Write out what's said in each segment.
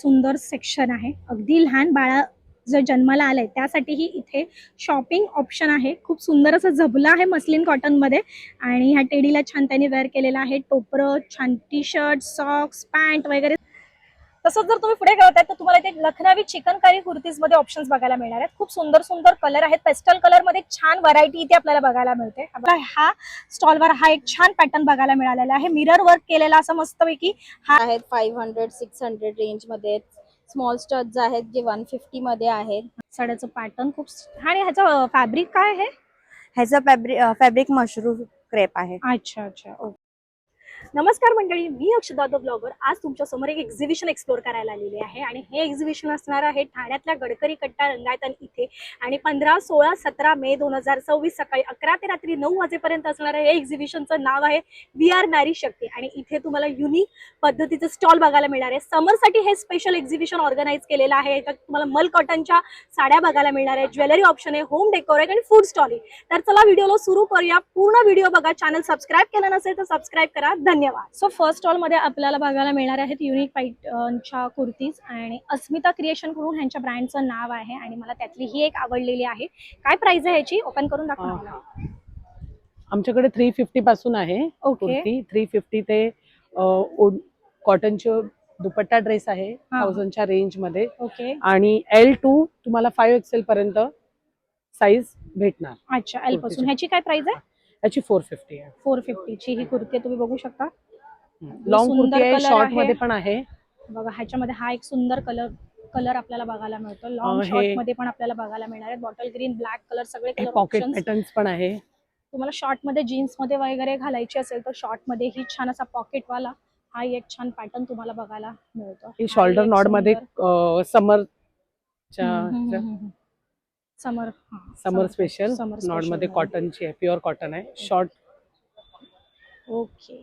सुंदर सेक्शन आहे. अगदी लहान बाळा जर जन्माला आलंय त्यासाठीही इथे शॉपिंग ऑप्शन आहे. खूप सुंदर असं झबलं आहे मस्लिन कॉटन मध्ये आणि ह्या टेडीला छान त्यांनी वेअर केलेलं आहे. टोपरं, छान टी शर्ट, सॉक्स, पॅन्ट वगैरे. तसंच जर तुम्ही पुढे गेलात तर तुम्हाला इथे लखनवी चिकनकारी कुर्तीज मध्ये ऑप्शन्स बघायला मिळणार आहेत. खूप सुंदर सुंदर कलर आहेत. पेस्टल कलर मध्ये छान व्हरायटी इथे आपल्याला बघायला मिळते. हा स्टॉलवर हा एक छान पॅटर्न बघायला मिळालेला आहे. मिरर वर्क केलेला असं मस्तपैकी हा आहेत 500-600 रेंज मध्ये. स्मॉल स्टड्स आहेत जे 150 मध्ये आहेत. साड्याचं पॅटर्न खूप आणि ह्याचं फॅब्रिक काय आहे? ह्याचा फॅब्रिक मशरूम क्रेप आहे. अच्छा अच्छा ओके. नमस्कार मंडळी, मी अक्षदा द ब्लॉगर. आज तुमच्या समोर एक एक्झिबिशन एक्सप्लोर करायला आलेली आहे आणि हे एक्झिबिशन असणार आहे ठाण्यातल्या गडकरी कट्टा रंगायतन इथे आणि 15, 16, 17 मे 2024 सकाळी 11 ते रात्री 9 वाजेपर्यंत असणार आहे. हे एक्झिबिशनचं नाव आहे वी आर नारी शक्ती आणि इथे तुम्हाला युनिक पद्धतीचं स्टॉल बघायला मिळणार आहे. समरसाठी हे स्पेशल एक्झिबिशन ऑर्गनाईज केलेलं आहे. इथं तुम्हाला मल कॉटनच्या साड्या बघायला मिळणार आहे, ज्वेलरी ऑप्शन आहे, होम डेकोर आहे आणि फूड स्टॉल आहे. तर चला व्हिडिओला सुरू करूया. पूर्ण व्हिडिओ बघा. चॅनल सबस्क्राईब केलं नसेल तर सबस्क्राईब करा. धन्यवाद. सो फर्स्ट स्टॉल मध्ये आपल्याला बघायला मिळणार आहेत युनिक पॅटर्नच्या कुर्तीज आणि अस्मिता क्रिएशन करून ह्यांच्या ब्रँडचं नाव आहे आणि मला त्यातली ही एक आवडलेली आहे. काय प्राइस आहे ह्याची? ओपन करून दाखवा मला. आमच्याकडे 350 पासून आहे ओके. कुर्ती. 350 ते कॉटनचे दुपट्टा ड्रेस आहे 1000च्या रेंज मध्ये ओके. आणि L2 तुम्हाला 5XL पर्यंत साईज भेटणार. अच्छा, एल पासून. ह्याची काय प्राइस आहे? याची 450 आहे. 450 ची ही कुर्ती तुम्ही बघू शकता. लॉंग सुंदर कुर्ती आहे, कलर शॉर्ट आहे. मध्ये पण आहे बघा ह्याच्यामध्ये हा एक सुंदर कलर आपल्याला बघायला मिळतो. लॉंग शॉर्ट मध्ये पण आपल्याला बघायला मिळणार आहे. बॉटल ग्रीन, ब्लॅक कलर सगळे कलर पॉकेट ऑप्शन्स. पॅटर्न्स पण आहे. तुम्हाला शॉर्ट मध्ये जीन्स मध्ये वगैरे घालायची असेल तर शॉर्ट मध्ये ही छान असा पॉकेट वाला हा एक छान पॅटर्न तुम्हाला बघायला मिळतो. ही शोल्डर नॉट मध्ये समर स्पेशल नॉट मध्ये कॉटनची आहे, प्युअर कॉटन आहे. Short okay.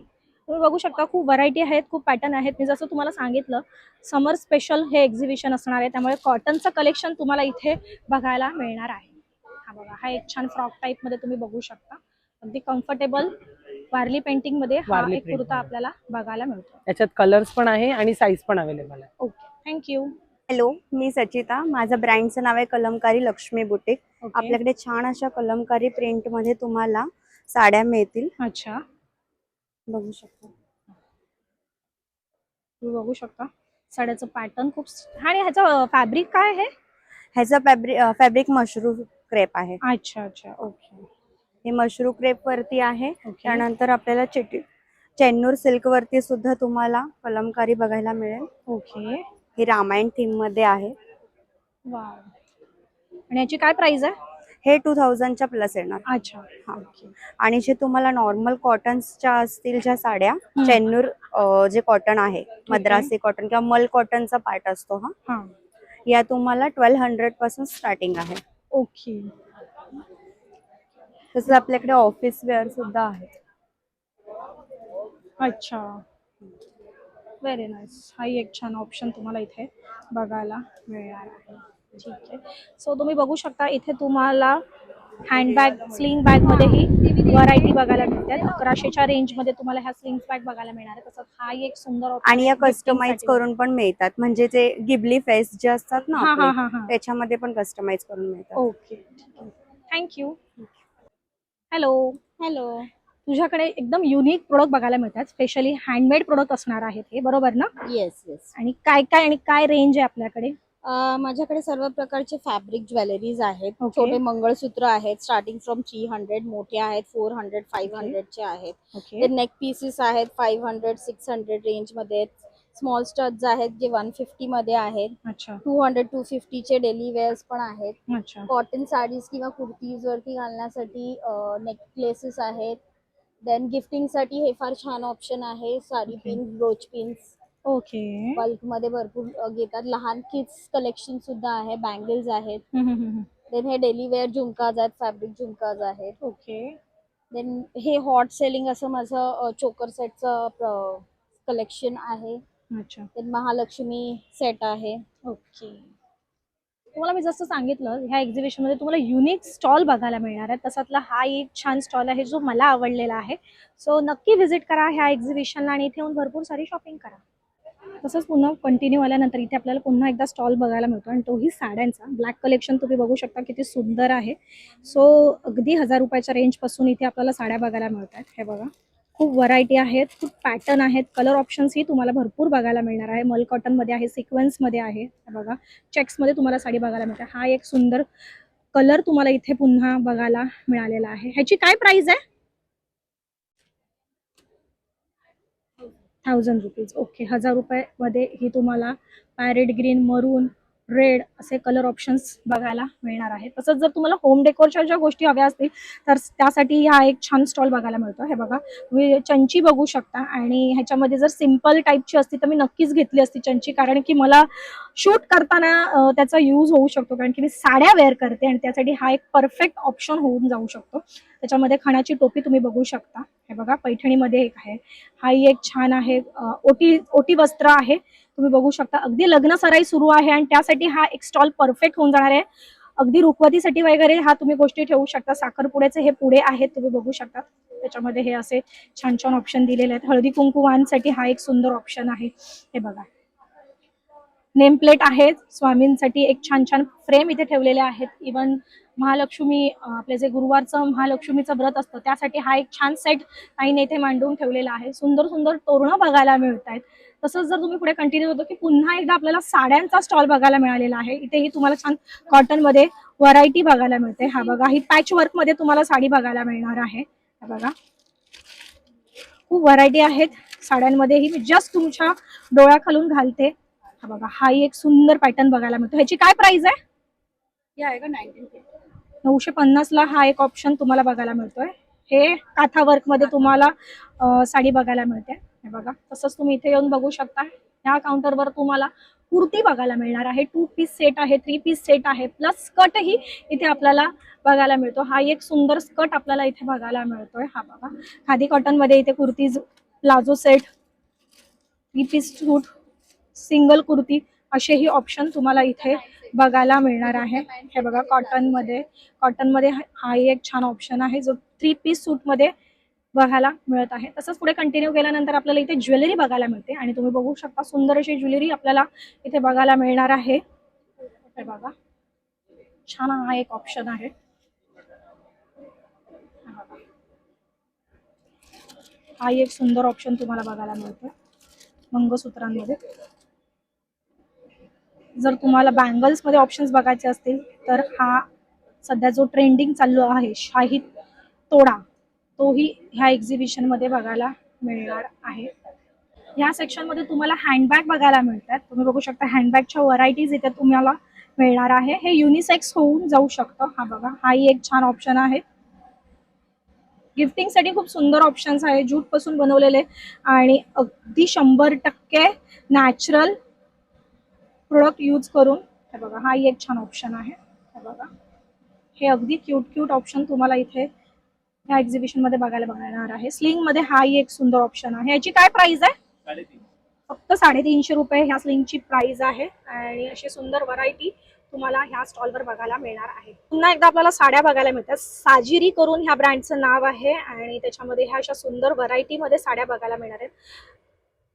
तुम्ही बघू शकता खूप व्हरायटी आहेत, खूप पॅटर्न आहेत. मी जसं तुम्हाला सांगितलं समर स्पेशल हे एक्झिबिशन असणार आहे त्यामुळे कॉटनचं कलेक्शन तुम्हाला इथे बघायला मिळणार आहे. हा बघा हा एक छान फ्रॉक टाइप मध्ये तुम्ही बघू शकता. अगदी कम्फर्टेबल वारली पेंटिंग मध्ये हा एक कुर्ता आपल्याला बघायला मिळतो. याच्यात कलर्स पण आहे आणि साईज पण अवेलेबल आहे. Okay, thank you. हॅलो, मी सचिता. माझं ब्रँडचं नाव आहे कलमकारी लक्ष्मी बुटीक. आपल्याकडे छान अशा कलमकारी प्रिंट मध्ये तुम्हाला साड्या मिळतील. अच्छा, बघू शकता. तुम्ही बघू शकता साड्याचं पॅटर्न खूप आणि ह्याचं फॅब्रिक काय आहे? ह्याचा फॅब्रिक मशरूम क्रेप आहे. अच्छा अच्छा ओके. हे मशरूम क्रेप वरती आहे. ओके. त्यानंतर आपल्याला चेन्नूर सिल्क वरती सुद्धा तुम्हाला कलमकारी बघायला मिळेल. ओके. हे रामायण थीम मध्ये आहे. वाव. आणि याची काय प्राइस आहे? हे 2000च्या प्लस येणार. अच्छा. हा. आणि जे तुम्हाला नॉर्मल कॉटन्सच्या असतील ज्या साड्या, चेन्नूर जे कॉटन आहे, मद्रासी कॉटन किंवा मल कॉटनचा पार्ट असतो हा, या तुम्हाला 1200 पासून स्टार्टिंग आहे. ओके. तसंच आपल्याकडे ऑफिस वेअर सुद्धा आहे. अच्छा, व्हेरी नाईस. हा एक छान ऑप्शन तुम्हाला इथे बघायला मिळणार आहे. ठीक आहे. सो तुम्ही बघू शकता इथे तुम्हाला हँडबॅग, स्लिंग बॅग मध्येही व्हरायटी बघायला मिळते. 1100च्या रेंज मध्ये तुम्हाला ह्या स्लिंग बॅग बघायला मिळणार आहे. तसंच हा एक सुंदर ऑप्शन आणि या कस्टमाइज करून पण मिळतात. म्हणजे जे गिबली फेस जे असतात ना त्याच्यामध्ये पण कस्टमाइज करून मिळतात. Okay, thank you. हॅलो. हॅलो. तुझ्याकडे एकदम युनिक प्रोडक्ट बघायला मिळतात. स्पेशली हँडमेड प्रोडक्ट असणार आहेत हे, बरोबर ना? Yes yes. आणि काय रेंज आहे आपल्याकडे? माझ्याकडे सर्व प्रकारचे फॅब्रिक ज्वेलरीज आहेत. Okay. छोटे मंगळसूत्र आहेत स्टार्टिंग फ्रॉम 300, मोठे आहेत 400, 500 चे आहेत. ओके. ते नेक पीसेस आहेत 500-600 रेंज मध्ये. स्मॉल स्टड्स आहेत जे 150 मध्ये आहेत. अच्छा 200-250 चे डेली वेअर्स पण आहेत. अच्छा. कॉटन साडीज किंवा कुर्तीज वरती घालण्यासाठी नेकलेसेस आहेत. देन गिफ्टिंग साठी हे फार छान ऑप्शन आहे. Sari pin, broach pins okay. Bulk मध्ये भरपूर घेतात. लहान किड्स कलेक्शन सुद्धा आहे. बँगल्स आहेत. देन हे डेली वेअर झुमकाज आहेत, फॅब्रिक झुमकाज आहेत. ओके. देन हे हॉट सेलिंग असं माझं चोकर सेटचं कलेक्शन आहे. अच्छा. देन महालक्ष्मी सेट आहे. ओके. तुम्हाला मी जसं सांगितलं ह्या एक्झिबिशन मध्ये तुम्हाला युनिक स्टॉल बघायला मिळणार आहे. तसातला हा एक छान स्टॉल आहे जो मला आवडलेला आहे. सो नक्की व्हिजिट करा ह्या एक्झिबिशनला आणि इथे येऊन भरपूर सारी शॉपिंग करा. तसंच पुन्हा कंटिन्यू आल्यानंतर इथे आपल्याला पुन्हा एकदा स्टॉल बघायला मिळतो आणि तोही साड्यांचा. ब्लॅक कलेक्शन तुम्ही बघू शकता किती सुंदर आहे. सो अगदी 1000 रुपयाच्या रेंजपासून इथे आपल्याला साड्या बघायला मिळतात. हे बघा, खूप व्हरायटी आहेत, खूप पॅटर्न आहेत, कलर ऑप्शन्सही तुम्हाला भरपूर बघायला मिळणार आहे. मल कॉटनमध्ये आहे, सिक्वेन्समध्ये आहे. हे बघा, चेक्समध्ये तुम्हाला साडी बघायला मिळते. हा एक सुंदर कलर तुम्हाला इथे पुन्हा बघायला मिळालेला आहे. ह्याची काय प्राइस आहे? 1000 रुपीज. ओके, 1000 रुपयामध्ये ही तुम्हाला पॅरेट ग्रीन, मरून, रेड असे कलर ऑप्शन्स बघायला मिळणार आहे. तसंच जर तुम्हाला होम डेकोरच्या ज्या गोष्टी हव्या असतील तर त्यासाठी हा एक छान स्टॉल बघायला मिळतो. हे बघा, तुम्ही चंची बघू शकता आणि ह्याच्यामध्ये जर सिम्पल टाईपची असती तर मी नक्कीच घेतली असती चंची, कारण की मला शूट करताना त्याचा यूज होऊ शकतो, कारण की मी साड्या वेअर करते आणि त्यासाठी हा एक परफेक्ट ऑप्शन होऊन जाऊ शकतो. त्याच्यामध्ये खणाची टोपी तुम्ही बघू शकता. हे बघा, पैठणीमध्ये एक आहे. हाही एक छान आहे, ओटी वस्त्र आहे, तुम्ही बघू शकता. अगदी लग्न सराई सुरू आहे आणि त्यासाठी हा एक स्टॉल परफेक्ट होऊन जाणार आहे. अगदी रुखवतीसाठी वगैरे हा तुम्ही गोष्टी ठेवू शकता. साखरपुड्याचे हे पुढे आहेत, तुम्ही बघू शकता. त्याच्यामध्ये हे असे छान छान ऑप्शन दिलेले आहेत. हळदी कुंकू वाहनसाठी हा एक सुंदर ऑप्शन आहे. हे बघा, नेम प्लेट आहे स्वामींसाठी. एक छान छान फ्रेम इथे ठेवलेले आहेत. इवन महालक्ष्मी, आपले जे गुरुवारचं महालक्ष्मीचं व्रत असतं त्यासाठी हा एक छान सेट आईने इथे मांडून ठेवलेला आहे. सुंदर सुंदर तोरणं बघायला मिळत आहेत. तसंच जर तुम्ही पुढे कंटिन्यू होतो की पुन्हा एकदा आपल्याला साड्यांचा स्टॉल बघायला मिळालेला आहे. इथेही तुम्हाला छान कॉटनमध्ये व्हरायटी बघायला मिळते. हा बघा, ही पॅच वर्क मध्ये तुम्हाला साडी बघायला मिळणार आहे. हा बघा, खूप व्हरायटी आहेत साड्यांमध्येही. मी जस्ट तुमच्या डोळ्याखालून घालते. हा बघा, हाही एक सुंदर पॅटर्न बघायला मिळतो. ह्याची काय प्राइस आहे? हे आहे का 1950? 950 ला हा एक ऑप्शन तुम्हाला बघायला मिळतोय. हे काथा वर्क मध्ये तुम्हाला साडी बघायला मिळते. हे बघा, तसंच तुम्ही इथे येऊन बघू शकता. ह्या काउंटरवर तुम्हाला कुर्ती बघायला मिळणार आहे. 2 पीस सेट आहे, 3 पीस सेट आहे, प्लस स्कर्टही इथे आपल्याला बघायला मिळतो. हा एक सुंदर स्कर्ट आपल्याला इथे बघायला मिळतोय. हा बघा, खादी कॉटन मध्ये इथे कुर्तीज, प्लाझो सेट, 3 पीस सूट, सिंगल कुर्ती असेही ऑप्शन तुम्हाला इथे बघायला मिळणार आहे. हे बघा, कॉटनमध्ये हा एक छान ऑप्शन आहे जो 3 पीस सूट मध्ये बघायला मिळत आहे. तसंच पुढे कंटिन्यू केल्यानंतर आपल्याला इथे ज्वेलरी बघायला मिळते आणि तुम्ही बघू शकता सुंदर अशी ज्वेलरी आपल्याला इथे बघायला मिळणार आहे. हे बघा, छान हा एक ऑप्शन आहे. हा एक सुंदर ऑप्शन तुम्हाला बघायला मिळतो मंगळसूत्रांमध्ये. जर तुम्हाला बँगल्स मध्ये ऑप्शन्स बघायचे असतील तर हा सध्या जो ट्रेंडिंग चालू आहे शाही तोडा, तोही ह्या एक्झिबिशन मध्ये बघायला मिळणार आहे. या सेक्शन मध्ये तुम्हाला हँडबॅग बघायला मिळतात. तुम्ही बघू शकता हँडबॅगच्या व्हरायटीज इथे तुम्हाला मिळणार आहे. हे युनिसेक्स होऊन जाऊ शकतं. हा बघा, हाही एक छान ऑप्शन आहे. गिफ्टिंग साठी खूप सुंदर ऑप्शन्स आहे, जूट पासून बनवलेले आणि अगदी 100% नॅचरल प्रोडक्ट यूज करून. हे बघा, हा एक छान ऑप्शन आहे. हे बघा, हे अगदी क्यूट ऑप्शन तुम्हाला इथे या एक्झिबिशन मध्ये बघायला मिळणार आहे. स्लिंग मध्ये हा एक सुंदर ऑप्शन आहे. याची काय प्राइस आहे? 350. फक्त 350 रुपये ह्या स्लिंगची प्राइस आहे आणि अशी सुंदर व्हरायटी तुम्हाला ह्या स्टॉलवर बघायला मिळणार आहे. पुन्हा एकदा आपल्याला साड्या बघायला मिळतात. साजिरी करून ह्या ब्रँडचं नाव आहे आणि त्याच्यामध्ये ह्या अशा सुंदर व्हरायटीमध्ये साड्या बघायला मिळणार आहेत.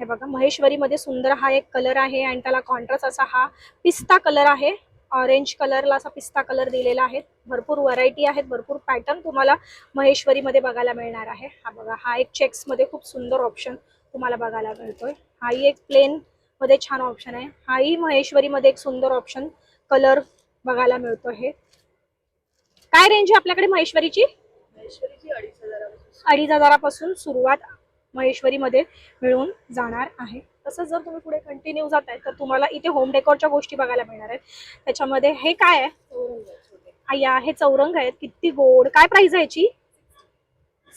हे बघा, महेश्वरी मध्ये सुंदर हा एक कलर आहे आणि त्याला कॉन्ट्रास्ट असा हा पिस्ता कलर आहे. ऑरेंज कलरला असा पिस्ता कलर दिलेला आहे. भरपूर व्हरायटी आहेत, भरपूर पॅटर्न तुम्हाला महेश्वरी मध्ये बघायला मिळणार आहे. हा बघा, हा एक चेक्स मध्ये खूप सुंदर ऑप्शन तुम्हाला बघायला मिळतोय. हाही एक प्लेन मध्ये छान ऑप्शन आहे. हाही महेश्वरी मध्ये एक सुंदर ऑप्शन कलर बघायला मिळतो. हे काय रेंज आहे आपल्याकडे महेश्वरीची? 2,500 सुरुवात महेश्वरी मध्ये मिळून जाणार आहे. तसंच जर तुम्ही पुढे कंटिन्यू जाताय तर तुम्हाला इथे होम डेकोरच्या गोष्टी बघायला मिळणार आहेत. त्याच्यामध्ये हे काय आहे? आया, हे चौरंग आहेत, किती गोड. काय प्राइस आहे याची?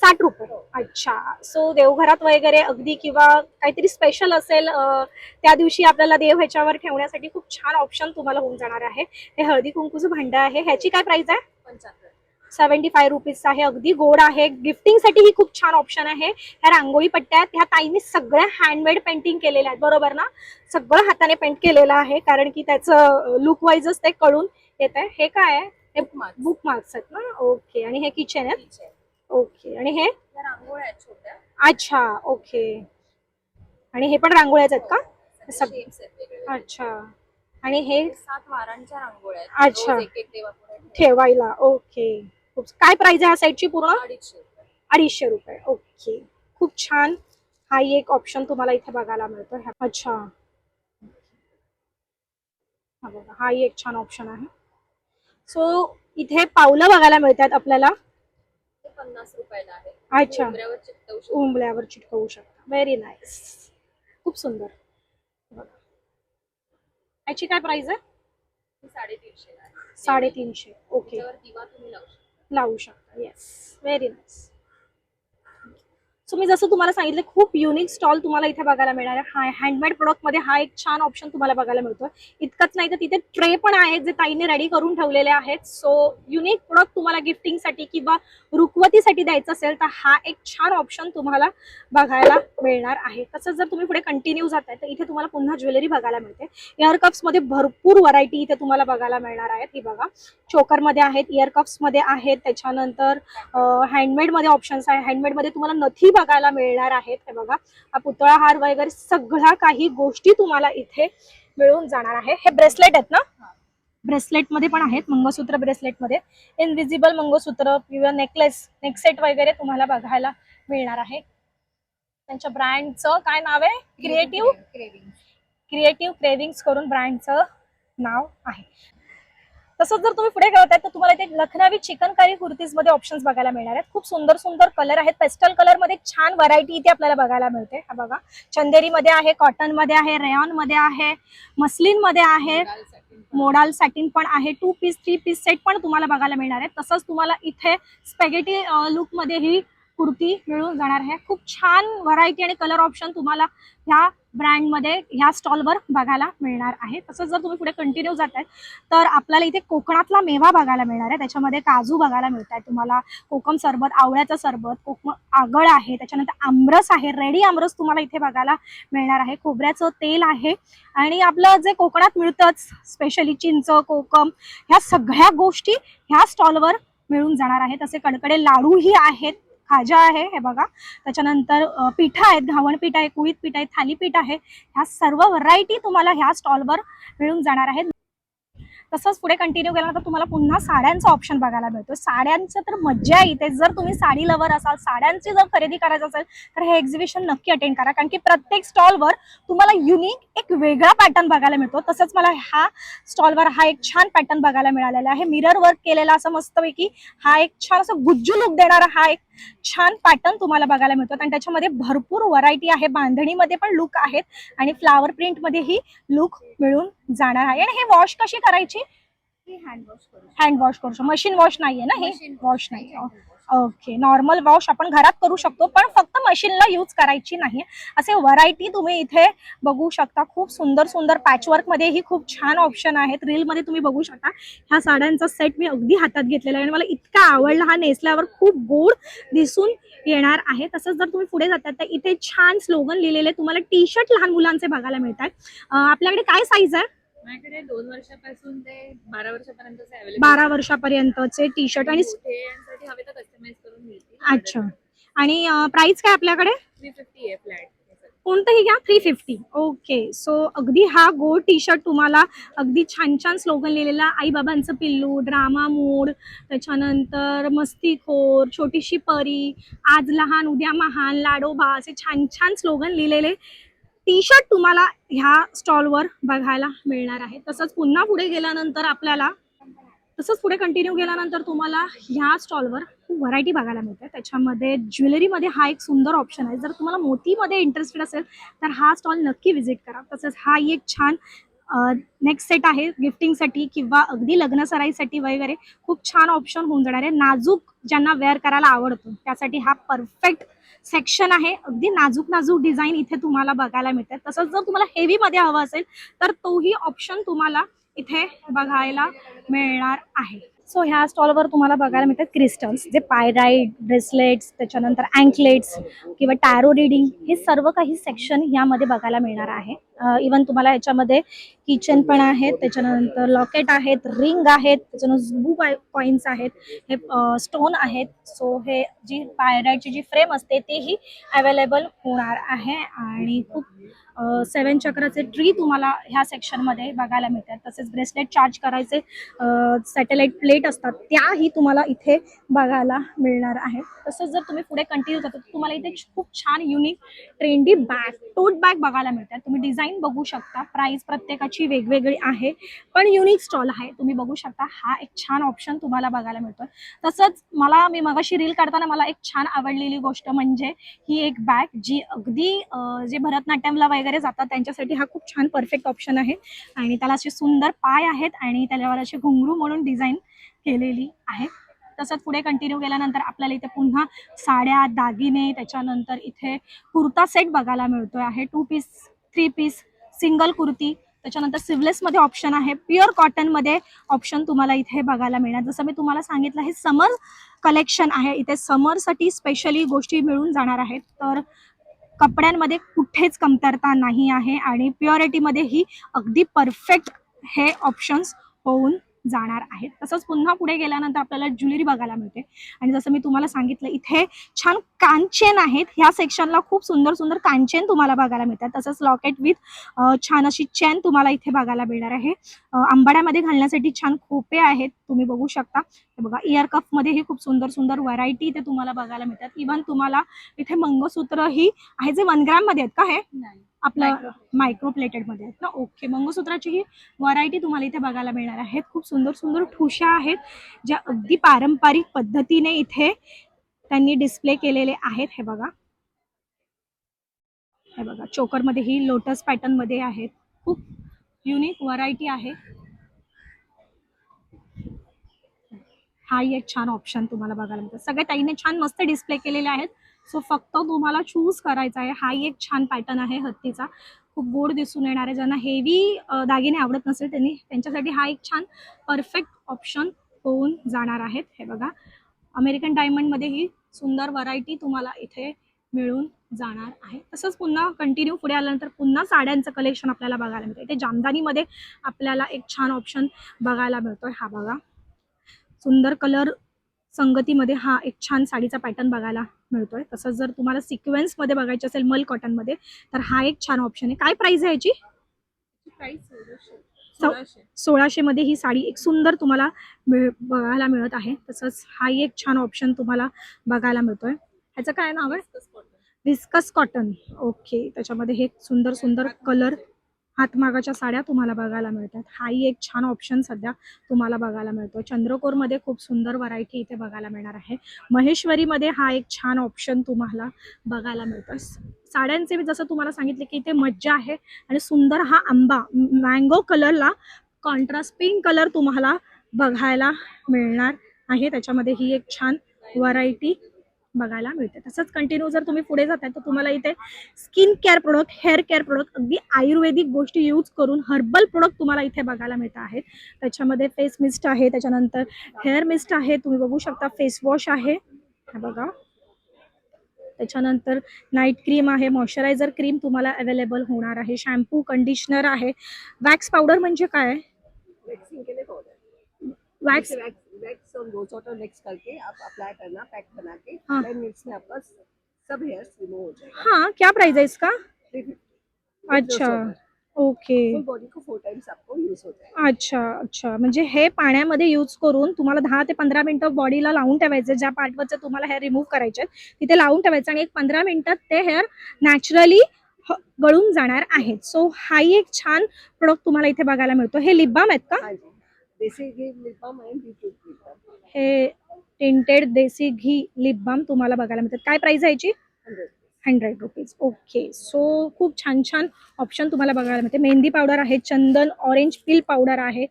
60 रुपये. अच्छा, सो देवघरात वगैरे अगदी किंवा काहीतरी स्पेशल असेल त्या दिवशी आपल्याला देव ह्याच्यावर ठेवण्यासाठी खूप छान ऑप्शन तुम्हाला होऊन जाणार आहे. हे हळदी कुंकूचं भांड आहे. ह्याची काय प्राइस आहे? 75 रुपीज आहे. अगदी गोड आहे. गिफ्टिंग साठी ही खूप छान ऑप्शन आहे. ह्या रांगोळी पट्ट्या आहेत, ह्या ताईंनी सगळ्या हँडमेड पेंटिंग केलेल्या आहेत, बरोबर ना? सगळं हाताने पेंट केलेलं आहे, कारण की त्याचं लुक वाईजच ते कळून येत आहे. हे काय आहे? हे बुक मार्क्स आहेत ना? ओके. आणि हे किचन आहे. ओके. आणि हे रांगोळ्या आहेत छोट्या. अच्छा, ओके. आणि हे पण रांगोळ्याच आहेत का? shapes आहेत वेगळे. अच्छा. आणि हे 7 वारांच्या रांगोळ्या आहेत. अच्छा. रोज एक एक देवापुढे ठेवायला. ओके. काय प्राइस आहे ह्या साईडची पूर्ण? 250 रुपये. 250 रुपये. ओके. खूप छान. हा एक ऑप्शन तुम्हाला इथे बघायला मिळतो. अच्छा. हा बघा, हा एक छान ऑप्शन आहे. सो इथे पावलं बघायला मिळतात आपल्याला. ते 50 रुपयाला आहे. अच्छा. उंबऱ्यावर चिकटवू शकतो. उंबल्यावर चिटकवू शकता. Very nice. खूप सुंदर. बघा. याची काय प्राइस आहे? ती 350 ला आहे. 350. ओके. त्याच्यावर दिवा तुम्ही लावू शकता. लावू शकता. येस. Very nice. सो मी जसं तुम्हाला सांगितलं, खूप युनिक स्टॉल तुम्हाला इथे बघायला मिळणार आहे. हँडमेड प्रोडक्ट मध्ये हा एक छान ऑप्शन तुम्हाला बघायला मिळतो. इतकंच नाही तर तिथे ट्रे पण आहेत जे ताईने रेडी करून ठेवलेले आहेत. सो युनिक प्रोडक्ट तुम्हाला गिफ्टिंगसाठी किंवा रुखवतीसाठी द्यायचं असेल तर हा एक छान ऑप्शन तुम्हाला बघायला मिळणार आहे. तसंच जर तुम्ही पुढे कंटिन्यू जाताय तर इथे तुम्हाला पुन्हा ज्वेलरी बघायला मिळते. इयर कप्स मध्ये भरपूर व्हरायटी इथे तुम्हाला बघायला मिळणार आहेत. ही बघा, चोकर मध्ये आहेत, इयर कप्स मध्ये आहेत, त्याच्यानंतर हँडमेड मध्ये ऑप्शन्स आहे. हँडमेड मध्ये तुम्हाला नथी बघायला मिळणार आहेत. हे बघा, हा पुतळा हार वगैरे सगळ्या काही गोष्टी तुम्हाला इथे मिळून जाणार आहे. हे ब्रेसलेट आहेत ना? ब्रेसलेट मध्ये पण आहेत, मंगळसूत्र ब्रेसलेट मध्ये, इनविजिबल मंगळसूत्र किंवा नेकलेस, नेकसेट वगैरे तुम्हाला बघायला मिळणार आहे. त्यांच्या ब्रँडचं काय नाव आहे? क्रिएटिव्ह क्रेविंग्स करून ब्रँडचं नाव आहे. तसंच जर तुम्ही पुढे कळताय तर तुम्हाला इथे लखनवी चिकनकारी कुर्तीज मध्ये ऑप्शन्स बघायला मिळणार आहेत. खूप सुंदर सुंदर कलर आहेत. पेस्टल कलर मध्ये छान व्हरायटी इथे आपल्याला बघायला मिळते. हा बघा, चंदेरी मध्ये आहे, कॉटन मध्ये आहे, रेयॉन मध्ये आहे, मस्लिन मध्ये आहे, मोडाल सॅटिन पण आहे, 2 पीस 3 पीस सेट पण तुम्हाला बघायला मिळणार आहे. तसंच तुम्हाला इथे स्पॅगेटी लुक मध्ये ही कुर्ती मिळून जाणार आहे. खूप छान व्हरायटी आणि कलर ऑप्शन तुम्हाला ह्या ब्रँडमध्ये ह्या स्टॉलवर बघायला मिळणार आहे. तसंच जर तुम्ही पुढे कंटिन्यू जाताय तर आपल्याला इथे कोकणातला मेवा बघायला मिळणार आहे. त्याच्यामध्ये काजू बघायला मिळत आहे तुम्हाला, कोकम सरबत, आवळ्याचं सरबत, कोकम आगळ आहे, त्याच्यानंतर आमरस आहे, रेडी आमरस तुम्हाला इथे बघायला मिळणार आहे, खोबऱ्याचं तेल आहे आणि आपलं जे कोकणात मिळतंच स्पेशली चिंच, कोकम, ह्या सगळ्या गोष्टी ह्या स्टॉलवर मिळून जाणार आहेत. तसे कडकडे लाडूही आहेत, खाजा आहे, हे बघा, त्याच्यानंतर पीठ आहेत, घावण पीठ आहे, कुळीत पीठ आहे, थालीपीठ आहे, ह्या सर्व व्हरायटी तुम्हाला ह्या स्टॉलवर मिळून जाणार आहेत. तसंच पुढे कंटिन्यू केल्यानंतर तुम्हाला पुन्हा साड्यांचा ऑप्शन बघायला मिळतो. साड्यांचं तर मज्जा आहे इथे. जर तुम्ही साडी लवर असाल, साड्यांची जर खरेदी करायचं असेल तर हे एक्झिबिशन नक्की अटेंड करा, कारण की प्रत्येक स्टॉलवर तुम्हाला युनिक एक वेगळा पॅटर्न बघायला मिळतो. तसंच मला ह्या स्टॉलवर हा एक छान पॅटर्न बघायला मिळालेला आहे, मिरर वर्क केलेला असं मस्तपैकी हा एक छान असं गुज्जू लुक देणारा हा एक छान पॅटर्न तुम्हाला बघायला मिळतो. आणि त्याच्यामध्ये भरपूर व्हरायटी आहे, बांधणीमध्ये पण लुक आहेत आणि फ्लावर प्रिंट मध्ये ही लुक मिळून जाणार आहे. आणि हे वॉश कशी करायची? हँड वॉश करू शकतो, मशीन वॉश नाहीये ना? हे वॉश नाही. ओके, नॉर्मल वॉश आपण घरात करू शकतो, पण फक्त मशीनला यूज करायची नाही. असे व्हरायटी तुम्ही इथे बघू शकता. खूप सुंदर सुंदर पॅचवर्क मध्ये ही खूप छान ऑप्शन आहेत. रील मध्ये तुम्ही बघू शकता. ह्या साड्यांचा सेट मी अगदी हातात घेतलेला आहे आणि मला इतका आवडला, हा नेसल्यावर खूप गोड दिसून येणार आहे. तसंच जर तुम्ही पुढे जातात तर इथे छान स्लोगन लिहिलेले तुम्हाला टी शर्ट लहान मुलांचे बघायला मिळतात. आपल्याकडे काय साईज आहे? माझ्याकडे 2 वर्षापासून ते 12 वर्षापर्यंतचे अवेलेबल. 12 वर्षापर्यंतचे टी शर्ट आणि मोठ्यांसाठी हवे तर कस्टमाइज करून मिळतील. अच्छा. आणि प्राइस काय आपल्याकडे? 350 आहे फ्लॅट. कोणतंही घ्या 350. ओके, सो अगदी हा गोल्ड टी शर्ट तुम्हाला अगदी छान छान स्लोगन लिहिलेला, आई बाबांचं पिल्लू, ड्रामा मूड, त्याच्यानंतर मस्तीखोर, छोटीशी परी, आज लहान उद्या महान, लाडोबा, असे छान छान स्लोगन लिहिलेले टी शर्ट तुम्हाला ह्या स्टॉलवर बघायला मिळणार आहे. तसंच पुन्हा पुढे गेल्यानंतर आपल्याला पुढे कंटिन्यू केल्यानंतर तुम्हाला ह्या स्टॉलवर खूप व्हरायटी बघायला मिळते. त्याच्यामध्ये ज्वेलरीमध्ये हा एक सुंदर ऑप्शन आहे. जर तुम्हाला मोतीमध्ये इंटरेस्टेड असेल तर हा स्टॉल नक्की व्हिजिट करा. तसंच हा एक छान नेक्स्ट सेट आहे गिफ्टिंगसाठी किंवा अगदी लग्न सराईसाठी वगैरे खूप छान ऑप्शन होऊन जाणार आहे. नाजूक ज्यांना वेअर करायला आवडतो त्यासाठी हा परफेक्ट सेक्शन आहे. अगदी नाजूक नाजूक डिझाईन इथे तुम्हाला बघायला मिळतात. तसंच जर तुम्हाला हेवी मध्ये हवं असेल तर तोही ऑप्शन तुम्हाला इथे बघायला मिळणार आहे. सो ह्या स्टॉलवर तुम्हाला बघायला मिळतात क्रिस्टल्स, जे पायराइट, ब्रेसलेट्स, त्याच्यानंतर अँकलेट्स किंवा टॅरो रिडिंग, हे सर्व काही सेक्शन यामध्ये बघायला मिळणार आहे. इवन तुम्हाला याच्यामध्ये किचन पण आहेत, त्याच्यानंतर लॉकेट आहेत, रिंग आहेत, त्याच्यानंतर ब्लू कॉइन्स आहेत, हे स्टोन आहेत. सो हे जी पायऱ्याची जी फ्रेम असते तेही अवेलेबल होणार आहे. आणि खूप 7 चक्राचे ट्री तुम्हाला ह्या सेक्शनमध्ये बघायला मिळतात. तसेच ब्रेसलेट चार्ज करायचे सॅटेलाइट प्लेट असतात त्याही तुम्हाला इथे बघायला मिळणार आहे. तसंच जर तुम्ही पुढे कंटिन्यू करता तर तुम्हाला इथे खूप छान युनिक ट्रेंडी बॅग, टोट बॅग बघायला मिळतात. तुम्ही डिझाईन बघू शकता, प्राइस प्रत्येकाची वेगवेगळी आहे, पण युनिक स्टॉल आहे. तुम्ही बघू शकता, हा एक छान ऑप्शन तुम्हाला बघायला मिळतोय. तसंच मी मगाशी रील काढताना मला एक छान आवडलेली गोष्ट म्हणजे ही एक बॅग, जी अगदी जे भरतनाट्यमला वगैरे जातात त्यांच्यासाठी हा खूप छान परफेक्ट ऑप्शन आहे. आणि त्याला असे सुंदर पाय आहेत आणि त्याच्यावर असे घुंगरू म्हणून डिझाईन केलेली आहे. तसंच पुढे कंटिन्यू केल्यानंतर आपल्याला इथे पुन्हा साड्या, दागिने, त्याच्यानंतर इथे कुर्ता सेट बघायला मिळतोय आहे. 2 पीस, 3 पीस, सिंगल कुर्ती, त्याच्यानंतर सिव्हलेस मध्ये ऑप्शन आहे, प्युअर कॉटन मध्ये ऑप्शन तुम्हाला इथे बघायला मिळणार. जसं मी तुम्हाला सांगितलं, हे समर कलेक्शन आहे. इथे समरसाठी स्पेशली गोष्टी मिळून जाणार आहेत. तर कपड्यांमध्ये कुठेच कमतरता नाही आहे आणि प्युरिटीमध्ये ही अगदी परफेक्ट हे ऑप्शन्स होऊन जाणार आहेत. तसंच पुन्हा पुढे गेल्यानंतर आपल्याला ज्वेलरी बघायला मिळते. आणि जसं मी तुम्हाला सांगितलं, इथे छान कानचेन आहेत. ह्या सेक्शनला खूप सुंदर सुंदर कानचेन तुम्हाला बघायला मिळतात. तसंच लॉकेट विथ छान अशी चेन तुम्हाला इथे बघायला मिळणार आहे. आंबाड्यामध्ये घालण्यासाठी छान खोपे आहेत, तुम्ही बघू शकता. हे बघा, इयर कफ मध्येही खूप सुंदर सुंदर व्हरायटी इथे तुम्हाला बघायला मिळतात. इव्हन तुम्हाला इथे मंगळसूत्र ही आहे, जे 1 ग्रॅम मध्ये आहेत का, हे आपलं मायक्रो प्लेटेड मध्ये आहेत ना. ओके, मंगळसूत्राची ही व्हरायटी तुम्हाला इथे बघायला मिळणार आहे. खूप सुंदर सुंदर ठुशा आहेत, ज्या अगदी पारंपरिक पद्धतीने इथे त्यांनी डिस्प्ले केलेले आहेत. हे बघा, हे बघा, चोकर मध्ये ही लोटस पॅटर्न मध्ये आहेत. खूप युनिक व्हरायटी आहे. हा एक छान ऑप्शन तुम्हाला बघायला मिळतो. सगळ्या ताईने छान मस्त डिस्प्ले केलेले आहेत. सो फक्त तुम्हाला चूज करायचा आहे. हा एक छान पॅटर्न आहे हत्तीचा, खूप गोड दिसून येणार आहे. ज्यांना हेवी दागिने आवडत नसेल त्यांच्यासाठी हा एक छान परफेक्ट ऑप्शन होऊन जाणार आहेत. हे बघा, अमेरिकन डायमंड मध्ये ही सुंदर व्हरायटी तुम्हाला इथे मिळून जाणार आहे. तसंच पुन्हा कंटिन्यू पुढे आल्यानंतर पुन्हा साड्यांचं कलेक्शन आपल्याला बघायला मिळतं. इथे जामदानीमध्ये आपल्याला एक छान ऑप्शन बघायला मिळतोय. हा बघा, सुंदर कलर संगतीमध्ये हा एक छान साडीचा पॅटर्न बघायला मिळतोय. तसंच जर तुम्हाला सिक्वेन्स मध्ये बघायचे असेल मल कॉटन मध्ये, तर हा एक छान ऑप्शन आहे. काय प्राइस आहे याची? प्राइस 1600. 1600 मध्ये ही साडी एक सुंदर तुम्हाला बघायला मिळत आहे. तसंच हा एक छान ऑप्शन तुम्हाला बघायला मिळतोय. ह्याचं काय नाव आहे? Viscous cotton. ओके, त्याच्यामध्ये हे सुंदर सुंदर कलर हातमागाच्या साड्या तुम्हाला बघायला मिळतात. हाही एक छान ऑप्शन सध्या तुम्हाला बघायला मिळतो. चंद्रकोरमध्ये खूप सुंदर व्हरायटी इथे बघायला मिळणार आहे. महेश्वरीमध्ये हा एक छान ऑप्शन तुम्हाला बघायला मिळतो. साड्यांचे मी जसं तुम्हाला सांगितलं की इथे मज्जा आहे. आणि सुंदर हा आंबा मँगो कलरला कॉन्ट्रास्ट पिंक कलर तुम्हाला बघायला मिळणार आहे. त्याच्यामध्ये ही एक छान व्हरायटी बघायला मिळते. तसंच कंटिन्यू जर तुम्ही पुढे जाताय तर तुम्हाला इथे skin care product, hair care product, अगदी आयुर्वेदिक गोष्टी यूज करून हर्बल प्रोडक्ट तुम्हाला इथे बघायला मिळत आहेत. त्याच्यामध्ये फेस मिस्ट आहे, त्याच्यानंतर हेअर मिस्ट आहे, तुम्ही बघू शकता फेस वॉश आहे, हे बघा, त्याच्यानंतर नाईट क्रीम आहे, मॉइश्चरायझर क्रीम तुम्हाला अवेलेबल होणार आहे, शॅम्पू, कंडिशनर आहे. वॅक्स पावडर म्हणजे काय? वैक्स वैक्स और रोज वाटर मिक्स करके आप अप्लाई करना, पैक बना के, हाँ। 10 मिनट्स में आपका सब हेयर्स रिमूव हो जाएगा। हाँ, क्या प्राइस है इसका? 350 अच्छा, ओके, फुल बॉडी को 4 टाइम्स आपको यूज हो जाएगा। अच्छा अच्छा, म्हणजे हे पाण्यामध्ये यूज करून तुम्हाला 10 ते 15 मिनिटं बॉडीला लावून ठेवायचं. ज्या पार्टवरचे तुम्हाला हेअर रिमूव्ह करायचे तिथे लावून ठेवायचं आणि एक 15 मिनिटात ते हेअर नॅचरली गळून जाणार आहेत. सो हाही एक छान प्रोडक्ट तुम्हाला इथे बघायला मिळतो. हे लिप बाम आहेत का? हाँ जी, desi ghee lip balm and beetroot lip balm, हे tinted desi ghee lip balm तुम्हाला बघायला मिळतात. काय प्राइस आहे याची? 100 रुपीज. ओके, सो खूप छान छान ऑप्शन तुम्हाला बघायला मिळते. मेहंदी पावडर आहे, चंदन, ऑरेंज पील पावडर आहे,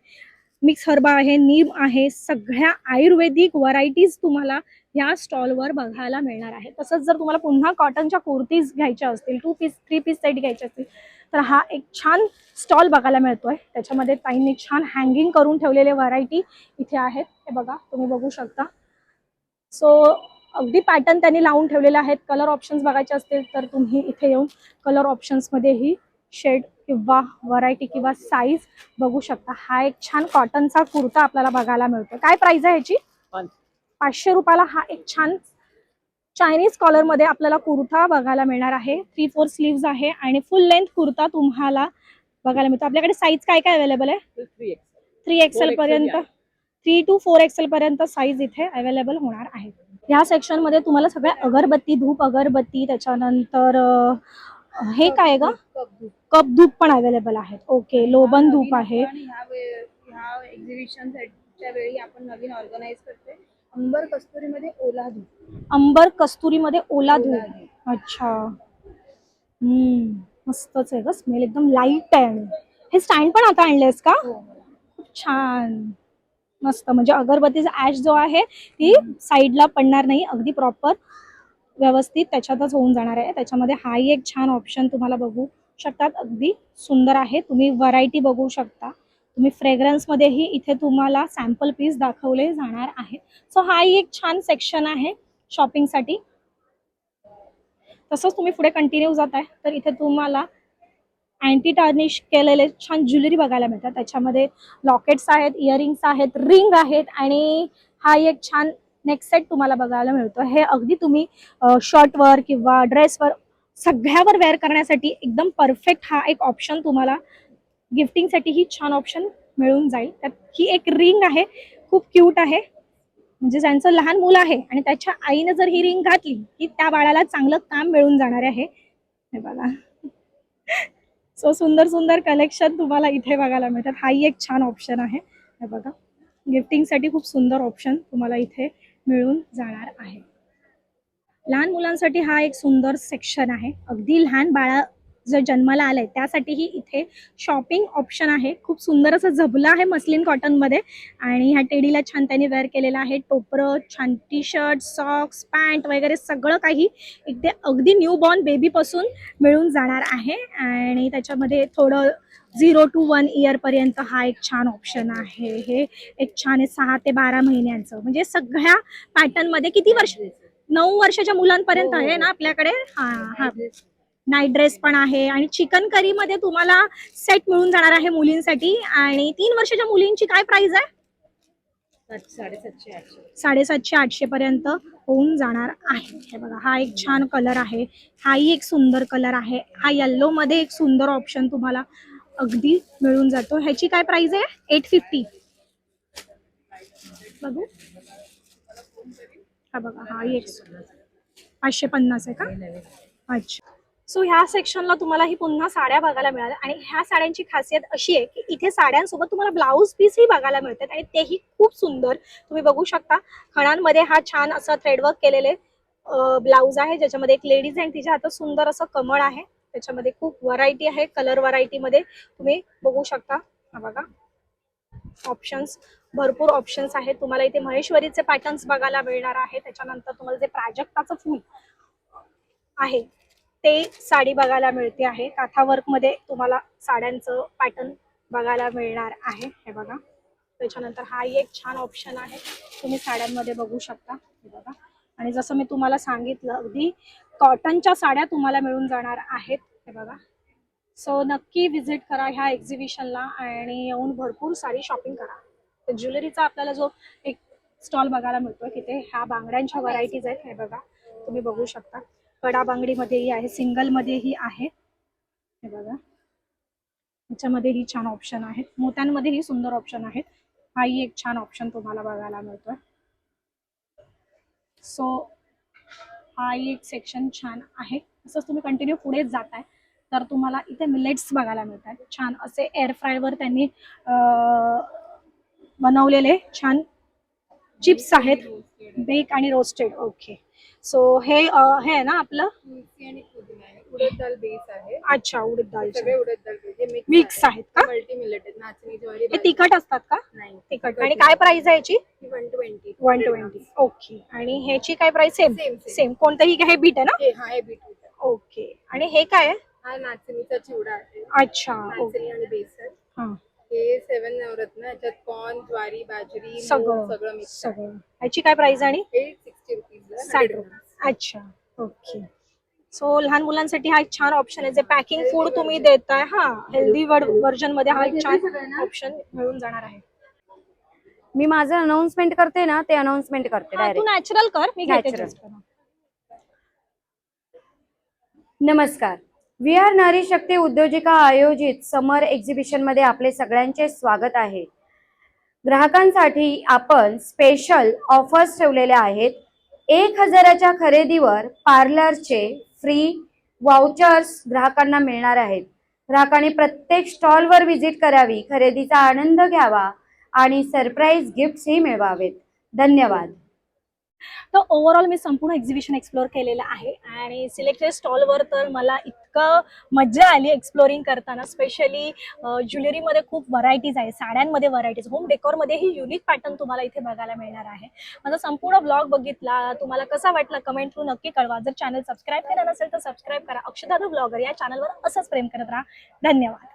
मिक्स हर्बा आहे, नीम आहे, सगळ्या आयुर्वेदिक व्हरायटीज तुम्हाला या स्टॉलवर बघायला मिळणार आहे. तसंच जर तुम्हाला पुन्हा कॉटनच्या कुर्तीज घ्यायच्या असतील, 2 पीस 3 पीस सेट घ्यायचे असतील, तर हा एक छान स्टॉल बघायला मिळतोय. त्याच्यामध्ये ताईंनी छान हँगिंग करून ठेवलेले व्हरायटी इथे आहेत. हे बघा, तुम्ही बघू शकता. सो अगदी पॅटर्न त्यांनी लावून ठेवलेले आहेत. कलर ऑप्शन्स बघायचे असतील तर तुम्ही इथे येऊन कलर ऑप्शन्समध्येही शेड किंवा व्हरायटी किंवा साईज बघू शकता. हा एक छान कॉटनचा कुर्ता आपल्याला बघायला मिळतो. काय प्राइस आहे ह्याची? 500 रुपयाला हा एक छान चायनीज कॉलर मध्ये आपल्याला कुर्ता बघायला मिळणार आहे. 3/4 स्लीव्स आहे आणि फुल लेंथ कुर्ता तुम्हाला बघायला मिळतो. आपल्याकडे साईज काय काय अवेलेबल आहे? 3XL पर्यंत, 3 to 4XL पर्यंत साईज इथे अवेलेबल होणार आहे. ह्या सेक्शन मध्ये तुम्हाला सगळ्या अगरबत्ती, धूप अगरबत्ती, त्याच्यानंतर हे काय ग, कप धूप पण अवेलेबल आहेत. ओके, लोबन धूप आहे. ह्या एक्झिबिशनच्या वेळी आपण नवीन ऑर्गनाईज करतोय अंबर कस्तुरीमध्ये ओला धूप. अंबर कस्तुरीमध्ये ओला धूप. अच्छा, मस्तच आहे ग, स्मेल एकदम लाईट आहे. आणि हे स्टँड पण आता आणलेस का? खूप छान, मस्त. म्हणजे अगरबत्तीचा ऍश जो आहे ती साईडला पडणार नाही, अगदी प्रॉपर व्यवस्थित त्याच्यातच होऊन जाणार आहे. त्याच्यामध्ये हाही एक छान ऑप्शन तुम्हाला बघू शकतात, अगदी सुंदर आहे. तुम्ही व्हरायटी बघू शकता. तुम्ही फ्रेग्रन्स मध्येही इथे तुम्हाला सॅम्पल पीस दाखवले जाणार आहे. सो हाही एक छान सेक्शन आहे शॉपिंगसाठी. तसंच तुम्ही पुढे कंटिन्यू जाताय तर इथे तुम्हाला अँटी टार्निश केलेले छान ज्वेलरी बघायला मिळतात. त्याच्यामध्ये लॉकेट्स आहेत, इयरिंग्स आहेत, रिंग आहेत आणि हा एक छान नेक सेट तुम्हाला बघायला मिळतो. हे अगदी तुम्ही शर्टवर किंवा ड्रेसवर सगळ्यावर वेअर करण्यासाठी एकदम परफेक्ट हा एक ऑप्शन तुम्हाला गिफ्टिंगसाठी ही छान ऑप्शन मिळून जाईल. त्यात ही एक रिंग आहे, खूप क्यूट आहे. म्हणजे ज्यांचं लहान मुलं आहे आणि त्याच्या आईने जर ही रिंग घातली की त्या बाळाला चांगलं काम मिळून जाणार आहे. हे बघा, सो सुंदर सुंदर कलेक्शन तुम्हाला इथे बघायला मिळतात. हाही एक छान ऑप्शन आहे. हे बघा, गिफ्टिंगसाठी खूप सुंदर ऑप्शन तुम्हाला इथे मिळून जाणार आहे. लहान मुलांसाठी हा एक सुंदर सेक्शन आहे. अगदी लहान बाळा जर जन्माला आलंय त्यासाठीही इथे शॉपिंग ऑप्शन आहे. खूप सुंदर असं झबलं आहे मस्लिन कॉटन मध्ये आणि ह्या टेडीला छान त्यांनी वेअर केलेलं आहे. टोपरं, छान टी शर्ट, सॉक्स, पॅन्ट वगैरे सगळं काही इथे अगदी न्यू बॉर्न बेबी पासून मिळून जाणार आहे. आणि त्याच्यामध्ये थोडं 0 to 1 इयर पर्यंत हा एक छान ऑप्शन आहे. हे एक छान आहे 6 ते 12 महिन्यांचं. म्हणजे सगळ्या पॅटर्न मध्ये किती वर्ष, 9 वर्षाच्या मुलांपर्यंत आहे ना आपल्याकडे. हा, नाईट ड्रेस पण आहे आणि चिकन करी मध्ये तुम्हाला सेट मिळून जाणार आहे मुलींसाठी. आणि 3 वर्षाच्या मुलींची काय प्राइस आहे? 750-800 पर्यंत होऊन जाणार आहे. हे बघा, हा एक छान कलर आहे. हाही एक सुंदर कलर आहे. हा येल्लो मध्ये एक सुंदर ऑप्शन तुम्हाला अगदी मिळून जातो. ह्याची काय प्राइस आहे? 850. बघू, हा बघा, हा एक 550 आहे का? अच्छा. सो ह्या सेक्शनला तुम्हाला ही पुन्हा साड्या बघायला मिळाल्या आणि ह्या साड्यांची खासियत अशी आहे की इथे साड्यांसोबत तुम्हाला ब्लाऊज पीस ही बघायला मिळतात आणि तेही खूप सुंदर. तुम्ही बघू शकता खणांमध्ये हा छान असा थ्रेडवर्क केलेले ब्लाऊज आहे, ज्याच्यामध्ये एक लेडीज आहे तिच्या हातात सुंदर असं कमळ आहे. त्याच्यामध्ये खूप व्हरायटी आहे, कलर व्हरायटी मध्ये तुम्ही बघू शकता. हा बघा, ऑप्शन्स, भरपूर ऑप्शन्स आहेत. तुम्हाला इथे महेश्वरीचे पॅटर्न्स बघायला मिळणार आहे. त्याच्यानंतर तुम्हाला जे प्राजक्ताचं फूल आहे ते साडी बघायला मिळते आहे. काथा वर्क मध्ये तुम्हाला साड्यांचं पॅटर्न बघायला मिळणार आहे. हे बघा, त्याच्यानंतर हा एक छान ऑप्शन आहे, तुम्ही साड्यांमध्ये बघू शकता. हे बघा, आणि जसं मी तुम्हाला सांगितलं अगदी कॉटनच्या साड्या तुम्हाला मिळून जाणार आहेत. हे बघा, सो नक्की विजिट करा ह्या एक्झिबिशनला आणि येऊन भरपूर सारी शॉपिंग करा. तर ज्वेलरीचा आपल्याला जो एक स्टॉल बघायला मिळतोय तिथे ह्या बांगड्यांच्या व्हरायटीज आहेत. हे बघा, तुम्ही बघू शकता. कडा बांगडीमध्येही आहे, सिंगल मध्येही आहे. हे बघा, ह्याच्यामध्येही छान ऑप्शन आहेत, मोत्यांमध्येही सुंदर ऑप्शन आहेत. हाही एक छान ऑप्शन तुम्हाला बघायला मिळतोय. सो हाही एक सेक्शन छान आहे. तसंच तुम्ही कंटिन्यू पुढे जाताय तर तुम्हाला इथे मिलेट्स बघायला मिळतात. छान असे एअर फ्रायवर त्यांनी बनवलेले छान चिप्स आहेत, बेक आणि रोस्टेड. ओके, सो हे आहे ना आपलं मेथी आणि पुदिना आहे. उडद डाळ बेस आहे. अच्छा, उडद डाळ सगळे उडद डाळ बेस हे मिक्स आहेत का? मल्टी मिलेट आहेत. नाचणी, ज्वारी, हे तिखट असतात का? नाही, तिखट. आणि काय प्राइस आहे याची? 120. 120. ओके, आणि ह्याची काय प्राइस? Same Same. सेम. कोणतंही हे बीट आहे ना? हे बीट आहे. ओके, आणि हे काय आहे? हा नाचणीचा चिवडा आहे. अच्छा, नाचणी आणि बेसन. हा, हे 7 नवरत्न, याच्यात कॉर्न, ज्वारी, बाजरी, मूग सगळं मिक्स. सगळं. ह्याची काय प्राइस? आणि हे 60 रुपीज. 60 रुपये. अच्छा, ओके. सो लहान मुलांसाठी हा एक छान ऑप्शन आहे. जे पॅकिंग फूड तुम्ही देताय, हा हेल्दी व्हर्जन मध्ये हा एक छान ऑप्शन मिळून जाणार आहे. मी माझं अनाउन्समेंट करते ना, ते अनाउन्समेंट करते तू डायरेक्ट. नॅचरल कर, मी घेते Natural. just करून. नमस्कार. वी आर नारी शक्ती उद्योजिका आयोजित समर एक्झिबिशन मध्ये आपले सगळ्यांचे स्वागत आहे. ग्राहकांसाठी आपण स्पेशल ऑफर्स ठेवलेल्या आहेत. 1000च्या खरेदीवर पार्लरचे फ्री वाउचर्स ग्राहकांना मिळणार आहेत. ग्राहकांनी प्रत्येक स्टॉलवर व्हिजिट करावी, खरेदीचा आनंद घ्यावा आणि सरप्राईज गिफ्ट्सही मिळवावेत. धन्यवाद. तर ओव्हरऑल मी संपूर्ण एक्झिबिशन एक्सप्लोर केलेलं आहे आणि सिलेक्टेड स्टॉलवर तर मला इतकं मजा आली एक्सप्लोरिंग करताना. स्पेशली ज्वेलरीमध्ये खूप व्हरायटीज आहे, साड्यांमध्ये व्हरायटीज, होम डेकोरमध्येही युनिक पॅटर्न तुम्हाला इथे बघायला मिळणार आहे. माझा संपूर्ण ब्लॉग बघितला, तुम्हाला कसा वाटला कमेंट थ्रू नक्की कळवा. जर चॅनल सबस्क्राईब केलं नसेल तर सबस्क्राईब करा. अक्षदा द ब्लॉगर या चॅनलवर असंच प्रेम करत राहा. धन्यवाद.